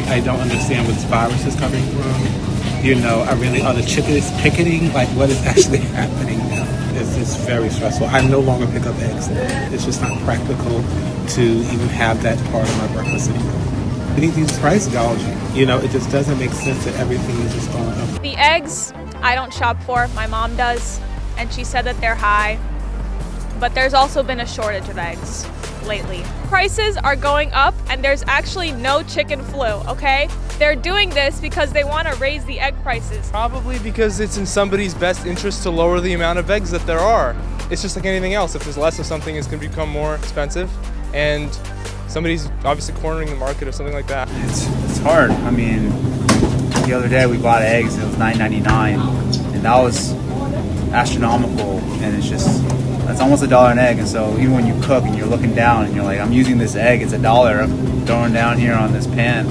I don't understand where this virus is coming from. You know, are the chickens picketing? Like, what is actually happening now? It's very stressful. I no longer pick up eggs. It's just not practical to even have that part of my breakfast anymore. I think these price gouging, you know, it just doesn't make sense that everything is just going up. The eggs, I don't shop for. My mom does, and she said that they're high. But there's also been a shortage of eggs lately. Prices are going up, and there's actually no chicken flu, okay? They're doing this because they want to raise the egg prices. Probably because it's in somebody's best interest to lower the amount of eggs that there are. It's just like anything else. If there's less of something, it's going to become more expensive. And somebody's obviously cornering the market or something like that. It's hard. I mean, the other day we bought eggs, it was $9.99, and that was astronomical, and that's almost $1 an egg. And so even when you cook and you're looking down and you're like, I'm using this egg, it's $1, I'm throwing down here on this pan.